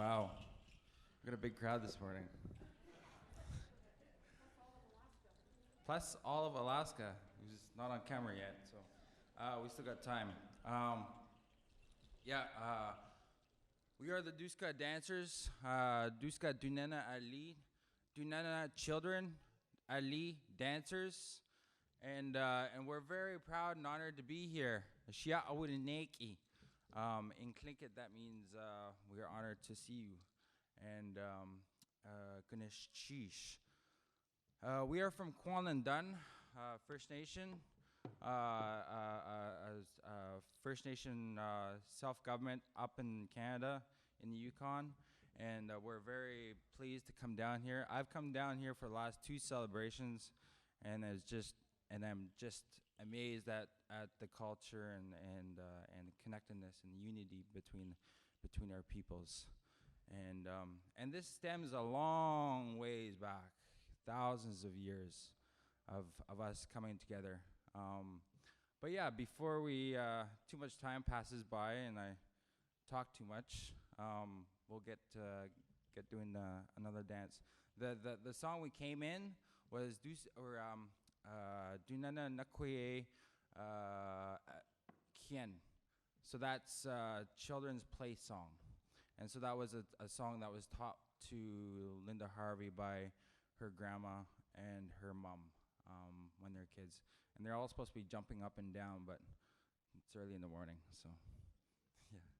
Wow. We got a big crowd this morning. Plus all of Alaska, who's not on camera yet, so we still got time. Yeah, we are the Dusk'a dancers. Dusk'a Dunena Ali, Dunena children, Ali dancers, and we're very proud and honored to be here. Shia Awulineki. In Tlingit, that means we are honored to see you. And Ganesh Chish. We are from Kwalndun, First Nation, First Nation self-government up in Canada, in the Yukon, and we're very pleased to come down here. I've come down here for the last two celebrations, and I'm just amazed at the culture and the connectedness and unity between our peoples. And this stems a long ways back, thousands of years of us coming together. But yeah, before we too much time passes by and I talk too much, we'll get doing another dance. The song we came in was Dunena Nakwe Kien. So that's children's play song. And so that was a song that was taught to Linda Harvey by her grandma and her mom when they're kids. And they're all supposed to be jumping up and down, but it's early in the morning, so yeah.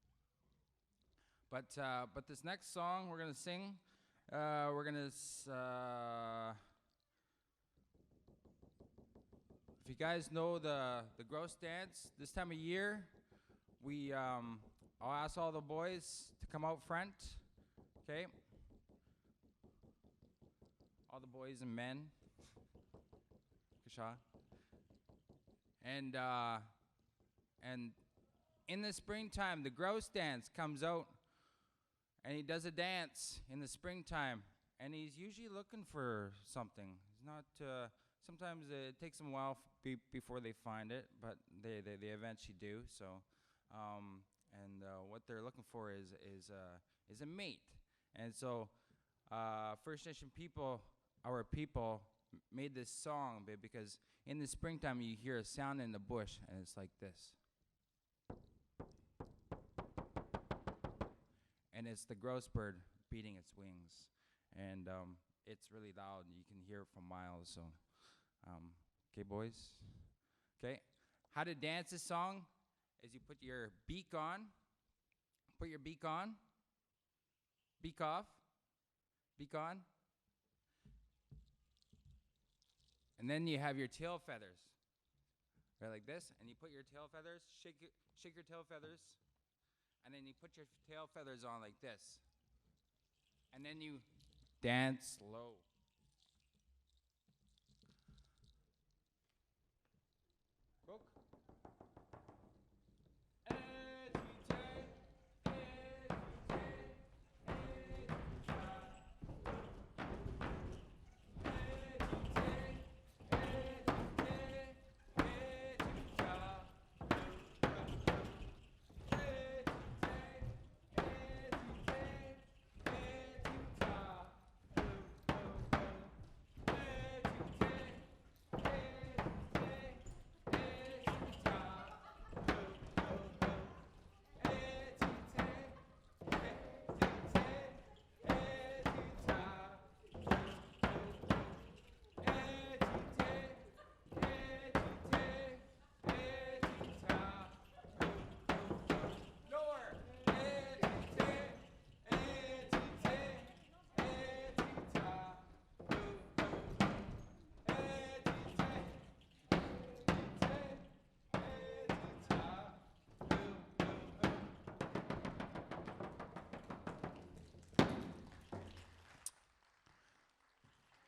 But this next song we're gonna sing, if you guys know the gross dance, this time of year, I'll ask all the boys to come out front, okay? All the boys and men. Kasha. And in the springtime, the grouse dance comes out, and he does a dance in the springtime, and he's usually looking for something. He's not. Sometimes it takes them a while before they find it, but they eventually do. So, what they're looking for is a mate, and so First Nation people, our people, made this song because in the springtime you hear a sound in the bush, and it's like this. And it's the grouse bird beating its wings, and it's really loud. You can hear it from miles. So, okay, boys. Okay, how to dance this song is you put your beak on, beak off, beak on, and then you have your tail feathers, right, like this, and you put your tail feathers, shake your tail feathers. And then you put your tail feathers on like this. And then you dance slow. Book.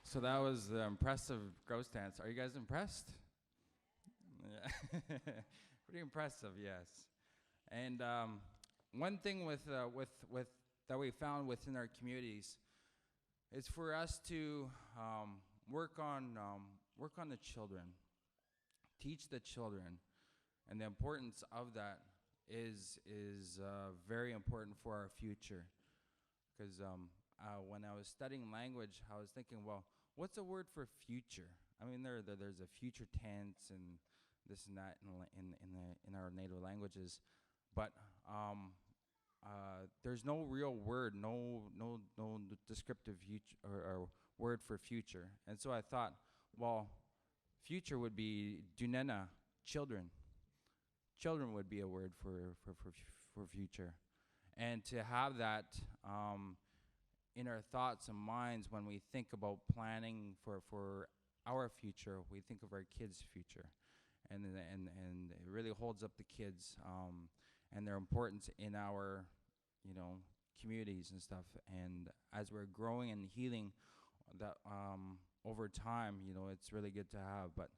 So that was the impressive grouse dance. Are you guys impressed? Yeah. Pretty impressive, yes. And one thing with that we found within our communities is for us to work on the children, teach the children, and the importance of that is very important for our future. because when I was studying language, I was thinking, well, what's a word for future? I mean, there's a future tense and this and that in our native languages, but there's no real word, no descriptive or word for future. And so I thought, well, future would be Dunena, children. Children would be a word for future. And to have that in our thoughts and minds when we think about planning for our future, we think of our kids' future. And it really holds up the kids and their importance in our, communities and stuff. And as we're growing and healing that over time, it's really good to have. But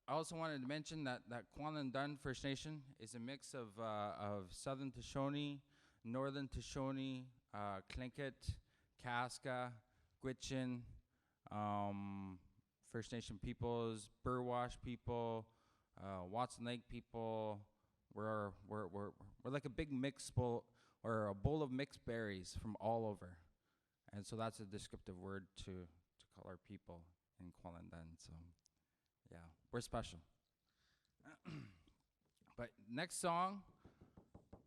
I also wanted to mention that Kwantlen First Nation is a mix of Southern Shoshone, Northern Shoshone, Tlingit, Sealaska, Gwich'in, First Nation peoples, Burwash people, Watson Lake people. We're like a big mix bowl or a bowl of mixed berries from all over, and so that's a descriptive word to call our people in Kwantlen. So, yeah, we're special. But next song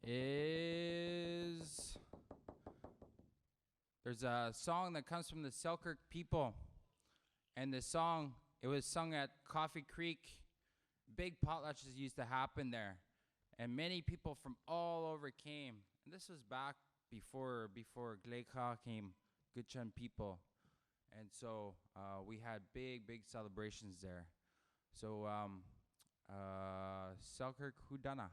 is there's a song that comes from the Selkirk people, and this song it was sung at Coffee Creek. Big potlatches used to happen there, and many people from all over came. And this was back before Dusk'a came, Gwich'in people, and so we had big celebrations there. So Selkirk Dunena.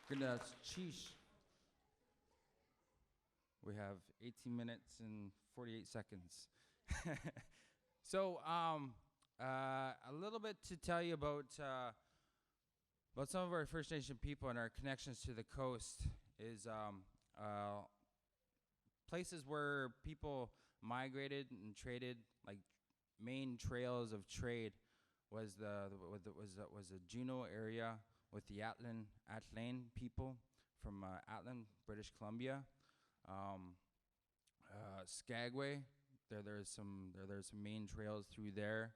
Goodness, sheesh. We have 18 minutes and 48 seconds. So, a little bit to tell you about some of our First Nation people and our connections to the coast is places where people migrated and traded, like main trails of trade was the Juneau area with the Atlan people from Atlan, British Columbia. Skagway, there's some main trails through there.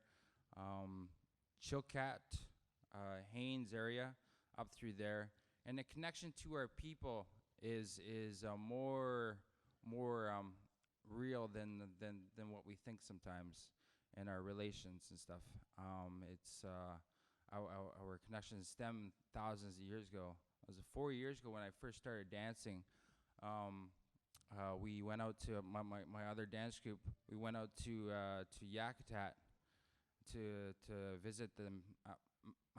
Chilkat, Haines area up through there, and the connection to our people is more real than what we think sometimes in our relations and stuff. It's our connections stem thousands of years ago. It was 4 years ago when I first started dancing. Um, we went out to my other dance group. We went out to Yakutat to visit the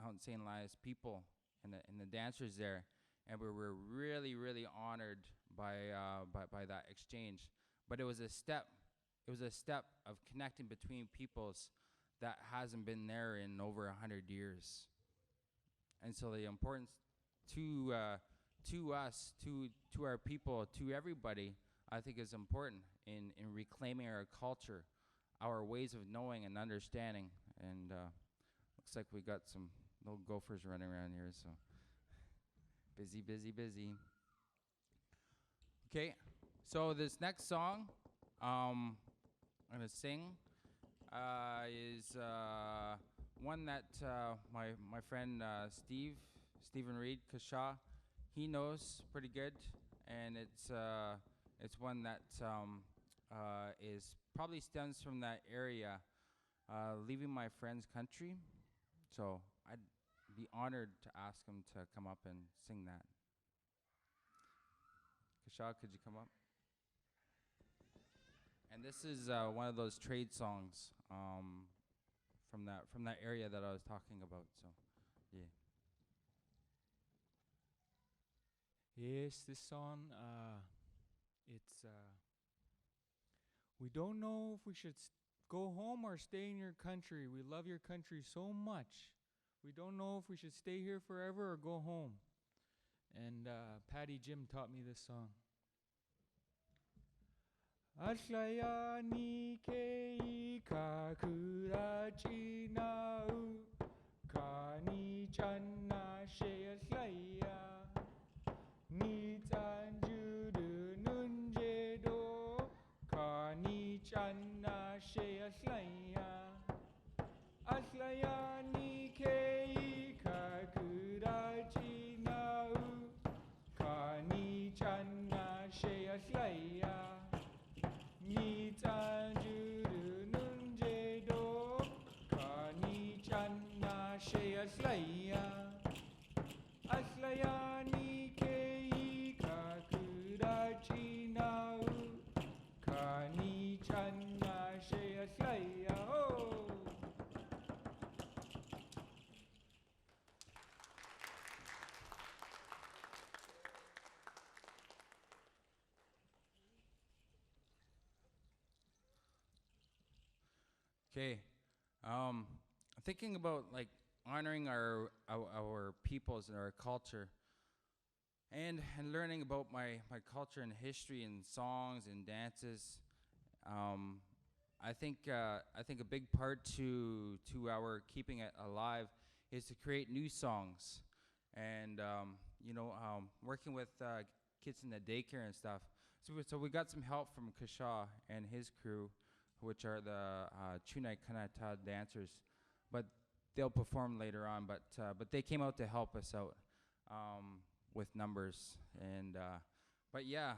Mount St. Elias people and the dancers there, and we were really honored by that exchange. But it was a step. It was a step of connecting between peoples that hasn't been there in over 100 years. And so the importance to us, to our people, to everybody, I think is important in reclaiming our culture, our ways of knowing and understanding. And looks like we got some little gophers running around here, so busy. Okay, so this next song I'm gonna sing is one that my friend Stephen Reed Kasha, he knows pretty good, and it's one that is probably stems from that area, leaving my friend's country. So I'd be honored to ask him to come up and sing that. Kasha, could you come up? And this is one of those trade songs from that area that I was talking about. So, yeah. Yes, this song, it's, we don't know if we should go home or stay in your country. We love your country so much. We don't know if we should stay here forever or go home. And Patty Jim taught me this song. Aslaya ni kei ka kurachi na u ka ni channa she aslaya ni tanju du nunje do ka ni channa she aslaya aslaya ni kei ka kurachi na u ka ni channa she aslaya ni tanjuru nunje do ka ni channa she aslaya aslaya ni kei ka kurachi na u ka ni channa she aslaya. Oh. Okay, thinking about like honoring our peoples and our culture, and learning about my culture and history and songs and dances. I think a big part to our keeping it alive is to create new songs, and working with kids in the daycare and stuff. So we got some help from Kasha and his crew, which are the Chunai Kanata dancers, but they'll perform later on. But they came out to help us out with numbers, and but yeah.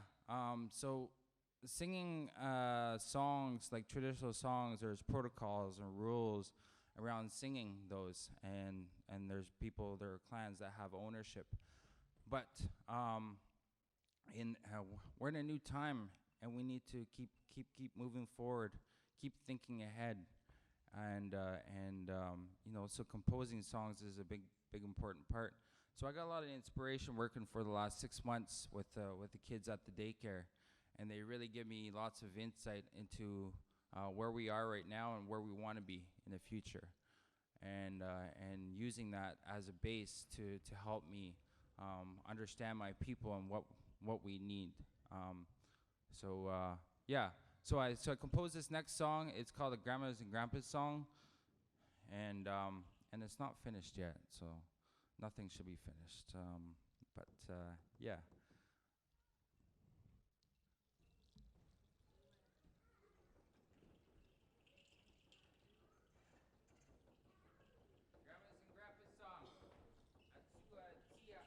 So singing songs like traditional songs, there's protocols and rules around singing those, and there's people, there are clans that have ownership. But we're in a new time, and we need to keep moving forward, keep thinking ahead, and so composing songs is a big important part. So I got a lot of inspiration working for the last 6 months with the kids at the daycare, and they really give me lots of insight into where we are right now and where we want to be in the future, and using that as a base to help me understand my people and what we need. Yeah. So I composed this next song. It's called the Grandmas and Grandpas song, and it's not finished yet, so nothing should be finished. But yeah. Grandmas and Grandpas song. Tia.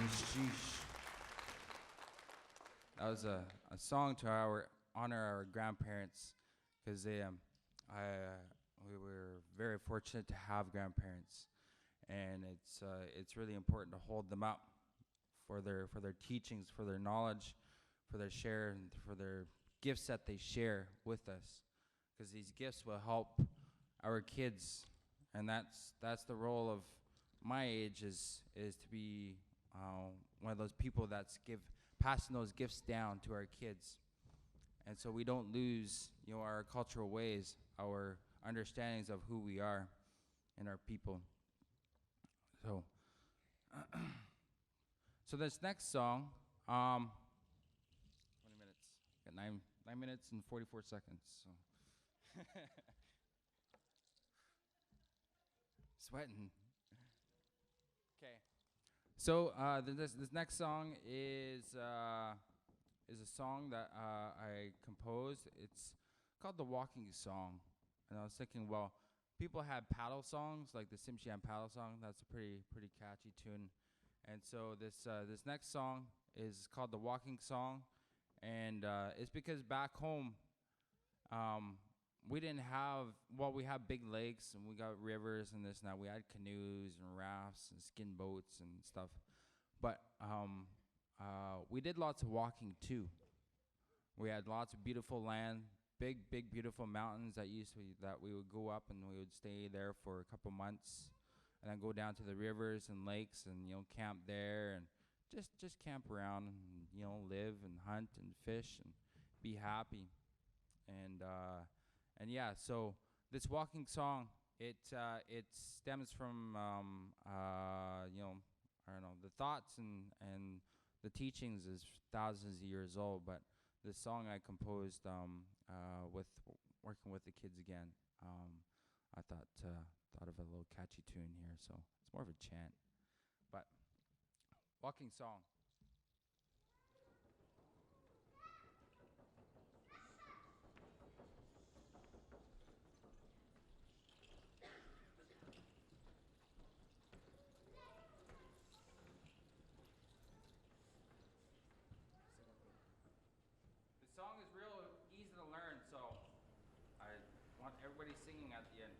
Sheesh. That was a song to honor our grandparents, because we were very fortunate to have grandparents, and it's really important to hold them up for their teachings, for their knowledge, for their share, and for their gifts that they share with us, because these gifts will help our kids, and that's the role of my age is to be one of those people that's passing those gifts down to our kids, and so we don't lose our cultural ways, our understandings of who we are and our people. So so this next song, 20 minutes, got 9 minutes and 44 seconds. So sweating. Okay. So this next song is a song that I composed. It's called the Walking Song, and I was thinking, well, people have paddle songs like the Simshian paddle song. That's a pretty catchy tune, and so this next song is called the Walking Song, and it's because back home, we didn't have, well, we have big lakes and we got rivers and this and that. We had canoes and rafts and skin boats and stuff, but we did lots of walking too. We had lots of beautiful land, big beautiful mountains that we would go up, and we would stay there for a couple months, and then go down to the rivers and lakes and camp there, and just camp around and live and hunt and fish and be happy. And yeah, so this walking song, it stems from I don't know, the thoughts and the teachings is thousands of years old, but this song I composed with working with the kids again. I thought of a little catchy tune here, so it's more of a chant, but walking song. The song is real easy to learn, so I want everybody singing at the end.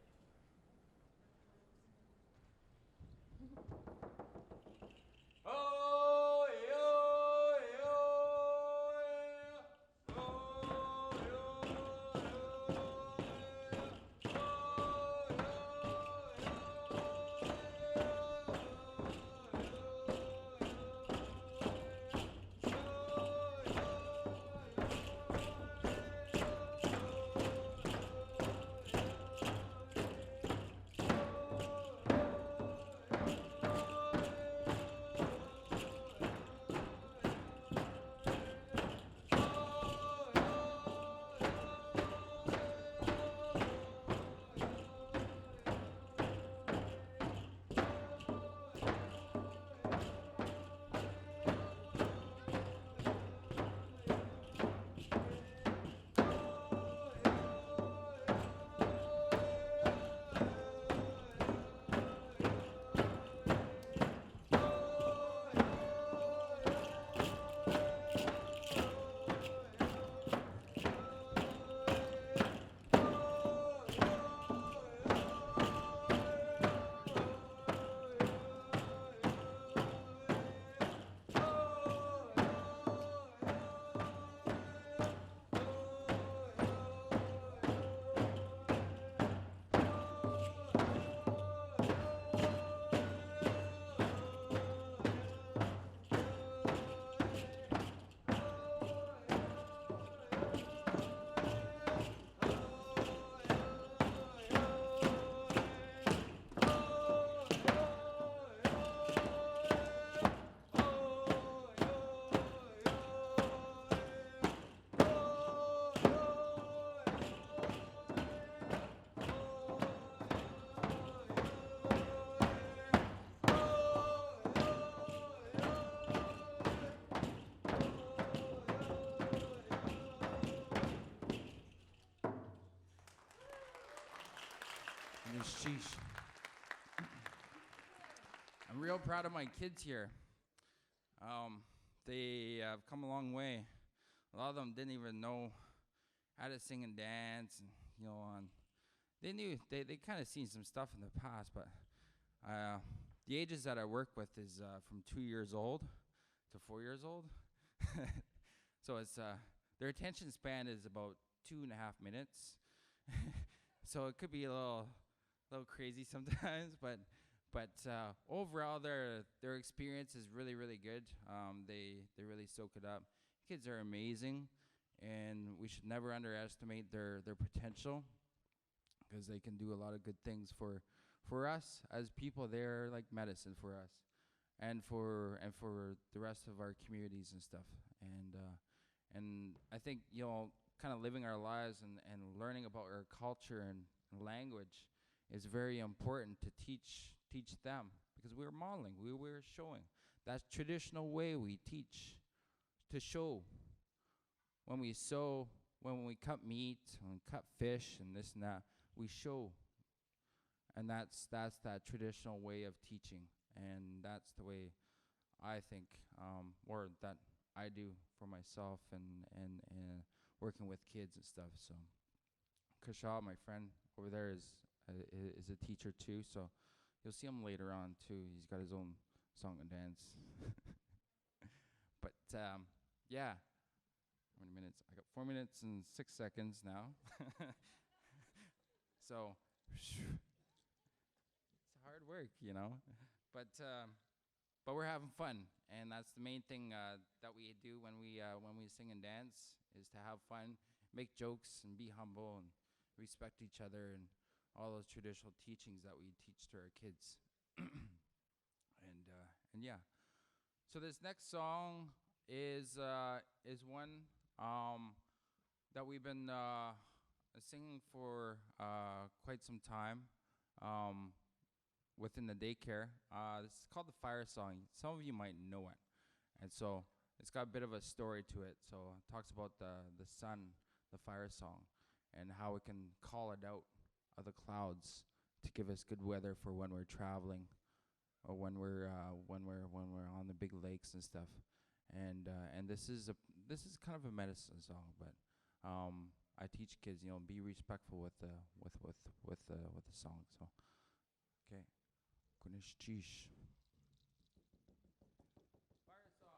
Sheesh. I'm real proud of my kids here. Um, they have come a long way. A lot of them didn't even know how to sing and dance, and they knew they kind of seen some stuff in the past, but uh, the ages that I work with is from 2 years old to 4 years old. So it's their attention span is about 2.5 minutes. So it could be a little crazy sometimes, but overall their experience is really really good. They really soak it up. Kids are amazing, and we should never underestimate their potential, because they can do a lot of good things for us as people. They're like medicine for us, and for the rest of our communities and stuff. And I think kind of living our lives and learning about our culture and language is very important to teach them, because we're modeling, we're showing that traditional way we teach, to show when we sew, when we cut meat, when we cut fish and this and that, we show. And that's that traditional way of teaching, and that's the way I think, or that I do for myself, and working with kids and stuff. So Kashaw, my friend over there, is a teacher too, so you'll see him later on too. He's got his own song and dance. But yeah, how many minutes? I got 4 minutes and 6 seconds now. So it's hard work, but we're having fun, and that's the main thing that we do when we sing and dance, is to have fun, make jokes, and be humble, and respect each other, and all those traditional teachings that we teach to our kids. And yeah. So this next song is one that we've been singing for quite some time, within the daycare. This is called the Fire Song. Some of you might know it, and so it's got a bit of a story to it. So it talks about the sun, the fire song, and how we can call it out of the clouds to give us good weather for when we're traveling, or when we're on the big lakes and stuff. And this is kind of a medicine song, but I teach kids, be respectful with the song. So okay, Kunishchish. Fire song.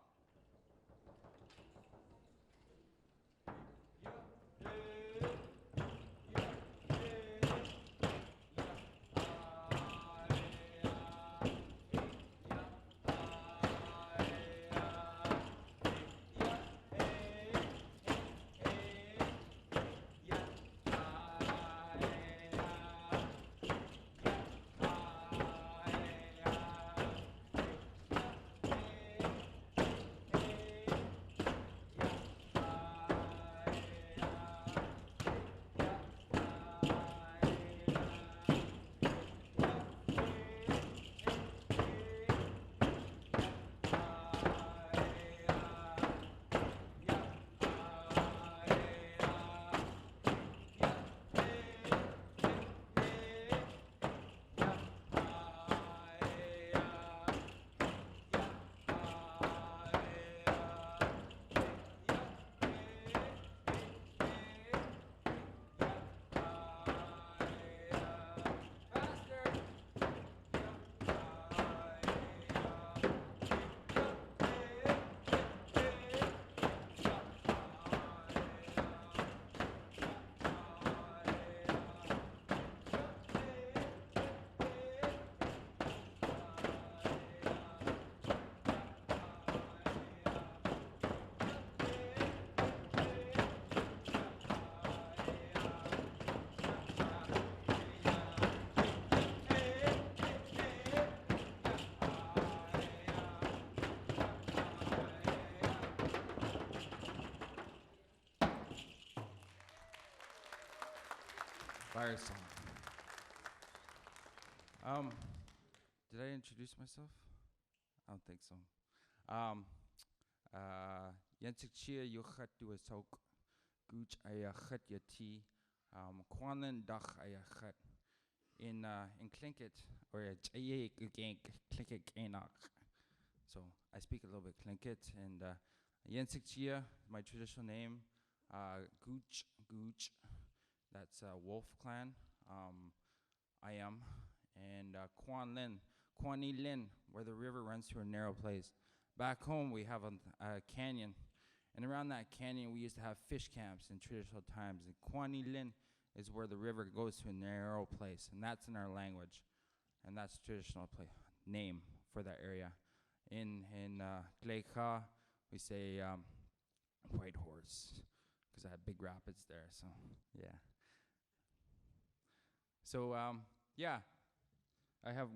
Fire song. Did I introduce myself? I don't think so. Yantikchia yuchat duasok, gooch ayachat yati, kwanan dach ayachat. In Tlingit, or Klinkit Kanak. So I speak a little bit Tlingit, and Yensikchia, my traditional name, Gooch, Gooch, that's Wolf Clan. I am, and Quan Lin, Kwani Lin, where the river runs through a narrow place. Back home, we have a canyon, and around that canyon, we used to have fish camps in traditional times. And Kwani Lin is where the river goes to a narrow place, and that's in our language, and that's traditional name for that area. In Gleika, we say White Horse, because I have big rapids there. So yeah. So yeah, I have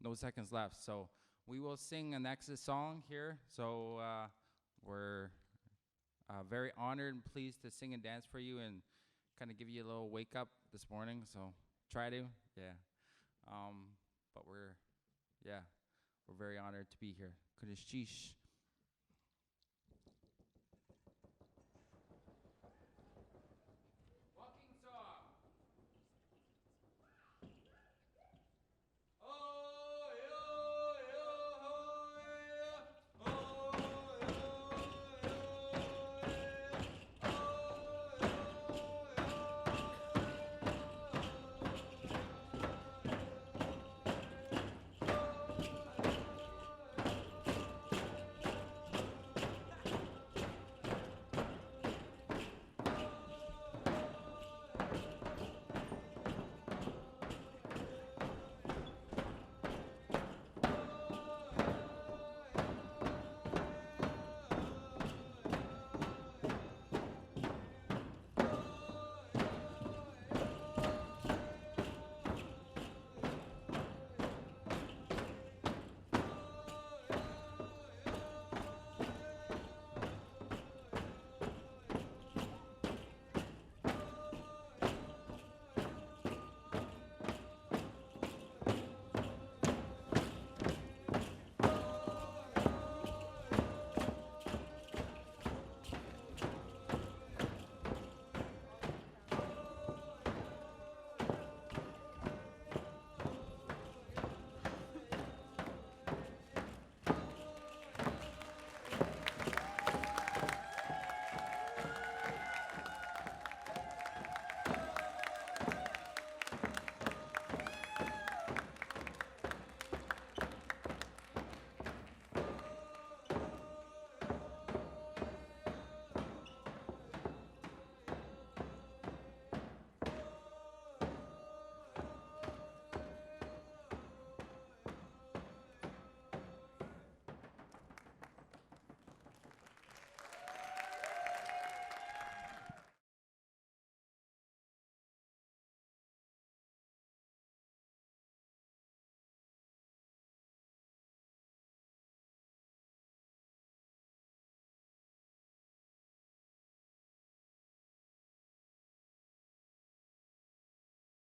no seconds left. So we will sing an Exodus song here. So we're very honored and pleased to sing and dance for you and kind of give you a little wake up this morning. So try to, yeah. But we're very honored to be here. Kudishish.